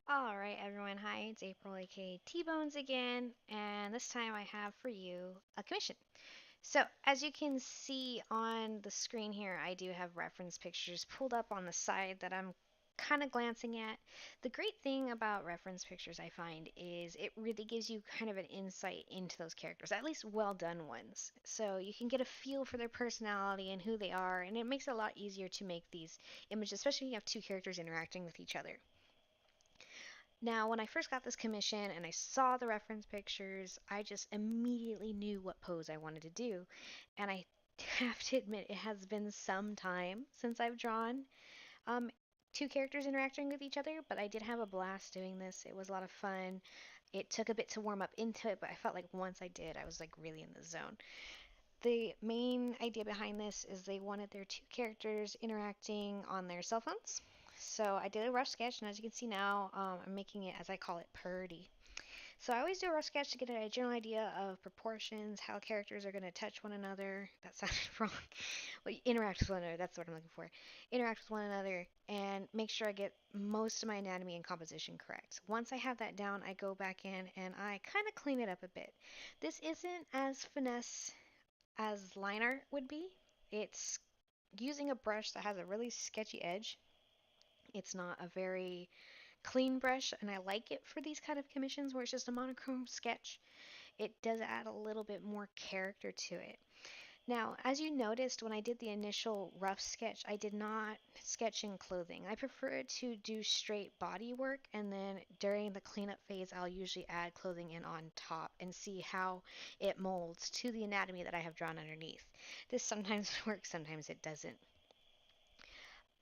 Alright everyone, hi, it's April aka T-Bones again, and this time I have for you a commission. So, as you can see on the screen here, I do have reference pictures pulled up on the side that I'm kind of glancing at. The great thing about reference pictures, I find, is it really gives you kind of an insight into those characters, at least well done ones. So, you can get a feel for their personality and who they are, and it makes it a lot easier to make these images, especially when you have two characters interacting with each other. Now, when I first got this commission and I saw the reference pictures, I just immediately knew what pose I wanted to do. And I have to admit, it has been some time since I've drawn um, two characters interacting with each other, but I did have a blast doing this. It was a lot of fun. It took a bit to warm up into it, but I felt like once I did, I was like really in the zone. The main idea behind this is they wanted their two characters interacting on their cell phones. So I did a rough sketch, and as you can see now, I'm making it, as I call it, purdy. So I always do a rough sketch to get a general idea of proportions, how characters are going to touch one another. That sounded wrong. Well, interact with one another, that's what I'm looking for. Interact with one another and make sure I get most of my anatomy and composition correct. Once I have that down, I go back in and I kind of clean it up a bit. This isn't as finesse as line art would be. It's using a brush that has a really sketchy edge. It's not a very clean brush, and I like it for these kind of commissions where it's just a monochrome sketch. It does add a little bit more character to it. Now, as you noticed when I did the initial rough sketch, I did not sketch in clothing. I prefer to do straight body work, and then during the cleanup phase, I'll usually add clothing in on top and see how it molds to the anatomy that I have drawn underneath. This sometimes works, sometimes it doesn't.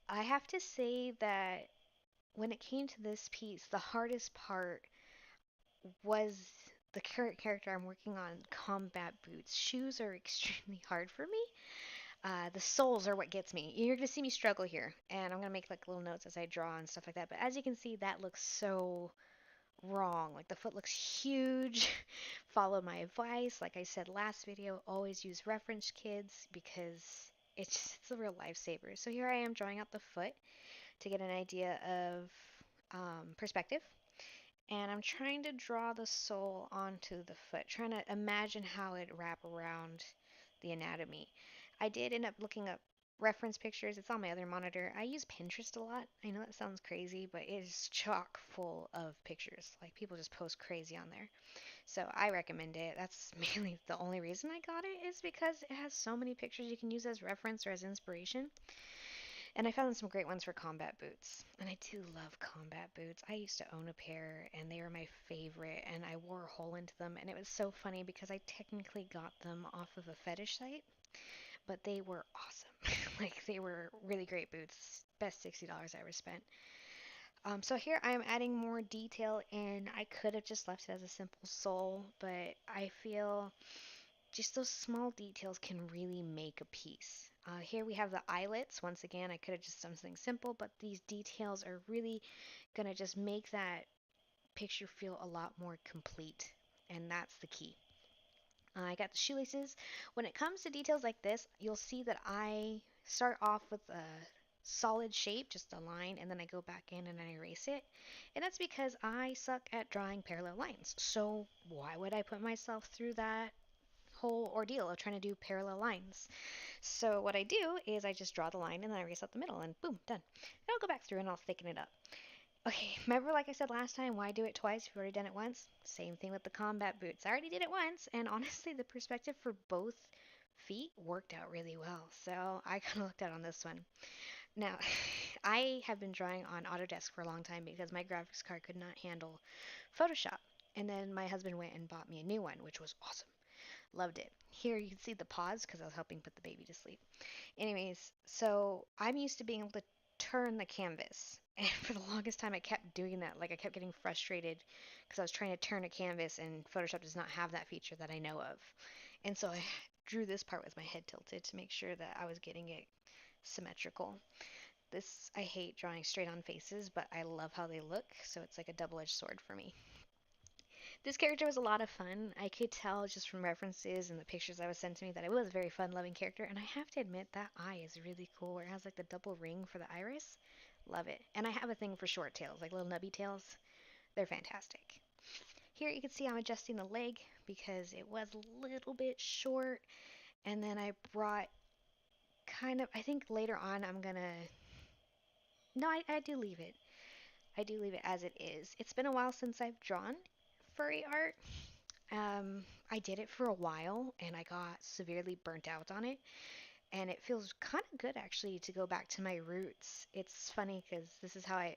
I have to say that when it came to this piece, the hardest part was the current character I'm working on, combat boots. Shoes are extremely hard for me. The soles are what gets me. You're gonna see me struggle here, and I'm gonna make like little notes as I draw and stuff like that. But as you can see, that looks so wrong. Like the foot looks huge. Follow my advice. Like I said last video, always use reference kids because it's a real lifesaver. So here I am drawing out the foot to get an idea of perspective. And I'm trying to draw the sole onto the foot, trying to imagine how it wrap around the anatomy. I did end up looking up reference pictures. It's on my other monitor. I use Pinterest a lot. I know that sounds crazy, but it is chock full of pictures. Like people just post crazy on there. So I recommend it. That's mainly the only reason I got it is because it has so many pictures you can use as reference or as inspiration. And I found some great ones for combat boots. And I do love combat boots. I used to own a pair and they were my favorite and I wore a hole into them and it was so funny because I technically got them off of a fetish site, but they were awesome. Like they were really great boots. Best $60 I ever spent. So here I'm adding more detail in. I could have just left it as a simple sole, but I feel just those small details can really make a piece. Here we have the eyelets. Once again, I could have just done something simple, but these details are really going to just make that picture feel a lot more complete, and that's the key. I got the shoelaces. When it comes to details like this, you'll see that I start off with a solid shape, just a line, and then I go back in and I erase it. And that's because I suck at drawing parallel lines. So why would I put myself through that whole ordeal of trying to do parallel lines? So what I do is I just draw the line and then I erase out the middle and boom, done. And I'll go back through and I'll thicken it up. Okay, remember like I said last time, why do it twice? You've already done it once. Same thing with the combat boots. I already did it once, and honestly, the perspective for both feet worked out really well. So I kind of looked out on this one. Now, I have been drawing on Autodesk for a long time because my graphics card could not handle Photoshop. And then my husband went and bought me a new one, which was awesome. Loved it. Here you can see the pause because I was helping put the baby to sleep. Anyways, so I'm used to being able to turn the canvas. And for the longest time, I kept doing that. Like, I kept getting frustrated because I was trying to turn a canvas, and Photoshop does not have that feature that I know of. And so I drew this part with my head tilted to make sure that I was getting it symmetrical. This, I hate drawing straight on faces, but I love how they look, so it's like a double-edged sword for me. This character was a lot of fun. I could tell just from references and the pictures that was sent to me that it was a very fun-loving character, and I have to admit that eye is really cool where it has like the double ring for the iris. Love it. And I have a thing for short tails, like little nubby tails. They're fantastic. Here you can see I'm adjusting the leg because it was a little bit short, and then I brought kind of, I think later on I'm gonna, no, I do leave it. I do leave it as it is. It's been a while since I've drawn furry art. I did it for a while and I got severely burnt out on it. And it feels kind of good actually to go back to my roots. It's funny because this is how I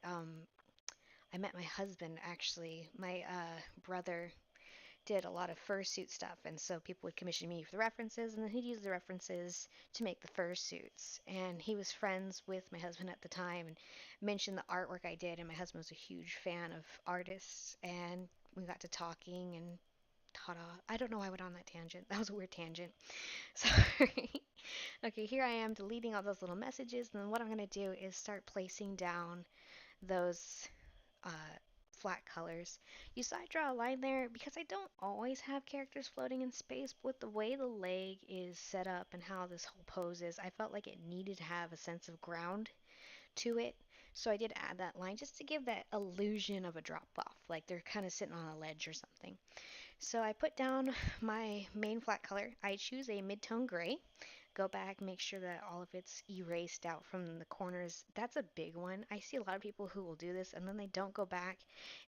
met my husband actually. My brother did a lot of fursuit stuff, and so people would commission me for the references, and then he'd use the references to make the fursuits. And he was friends with my husband at the time, and mentioned the artwork I did. And my husband was a huge fan of artists, and we got to talking, and ta-da! I don't know why I went on that tangent. That was a weird tangent. Sorry. Okay, here I am deleting all those little messages, and then what I'm going to do is start placing down those uh, flat colors. You saw I draw a line there because I don't always have characters floating in space, but with the way the leg is set up and how this whole pose is, I felt like it needed to have a sense of ground to it. So I did add that line just to give that illusion of a drop off, like they're kind of sitting on a ledge or something. So I put down my main flat color. I choose a mid-tone gray. Go back, make sure that all of it's erased out from the corners. That's a big one. I see a lot of people who will do this and then they don't go back.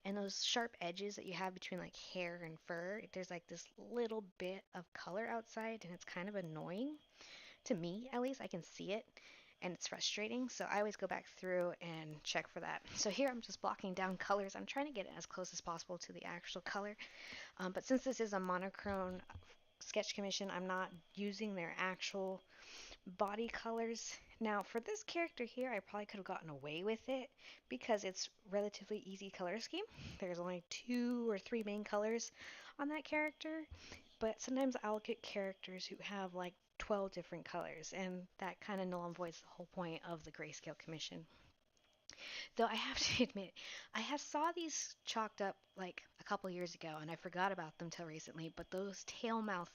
And those sharp edges that you have between like hair and fur, there's like this little bit of color outside and it's kind of annoying. To me, at least, I can see it and it's frustrating. So I always go back through and check for that. So here I'm just blocking down colors. I'm trying to get it as close as possible to the actual color. But since this is a monochrome sketch commission, I'm not using their actual body colors. Now, for this character here, I probably could have gotten away with it because it's relatively easy color scheme. There's only 2 or 3 main colors on that character, but sometimes I'll get characters who have like 12 different colors, and that kind of null and voids the whole point of the grayscale commission. Though I have to admit, I have saw these chalked up like a couple years ago, and I forgot about them till recently. But those tail mouth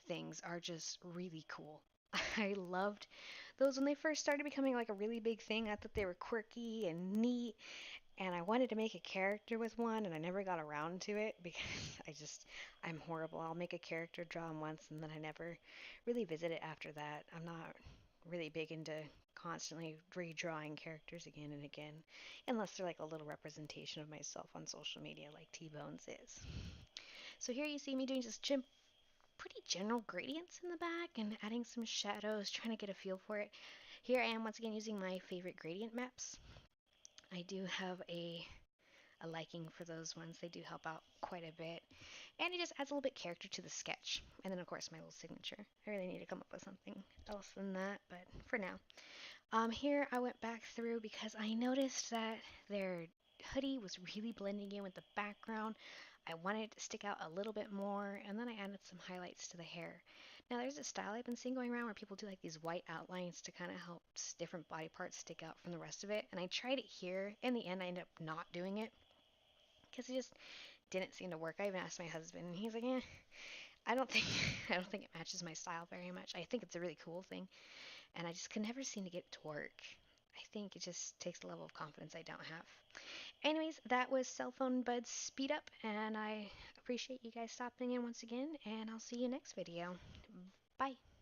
things are just really cool. I loved those when they first started becoming like a really big thing. I thought they were quirky and neat, and I wanted to make a character with one, and I never got around to it because I'm horrible. I'll make a character, draw him once, and then I never really visit it after that. I'm not really big into constantly redrawing characters again and again, unless they're like a little representation of myself on social media, like T-Bones is. So here you see me doing just pretty general gradients in the back and adding some shadows, trying to get a feel for it. Here I am once again using my favorite gradient maps. I do have a liking for those ones. They do help out quite a bit. And it just adds a little bit character to the sketch. And then, of course, my little signature. I really need to come up with something else than that, but for now. Here I went back through because I noticed that their hoodie was really blending in with the background. I wanted it to stick out a little bit more, and then I added some highlights to the hair. Now there's a style I've been seeing going around where people do like these white outlines to kind of help different body parts stick out from the rest of it, and I tried it here. In the end, I ended up not doing it because it just didn't seem to work. I even asked my husband, and he's like, I don't think I don't think it matches my style very much. I think it's a really cool thing, and I just could never seem to get it to work. I think it just takes a level of confidence I don't have. Anyways, that was Cell Phone Buds Speed Up, and I appreciate you guys stopping in once again, and I'll see you next video. Bye.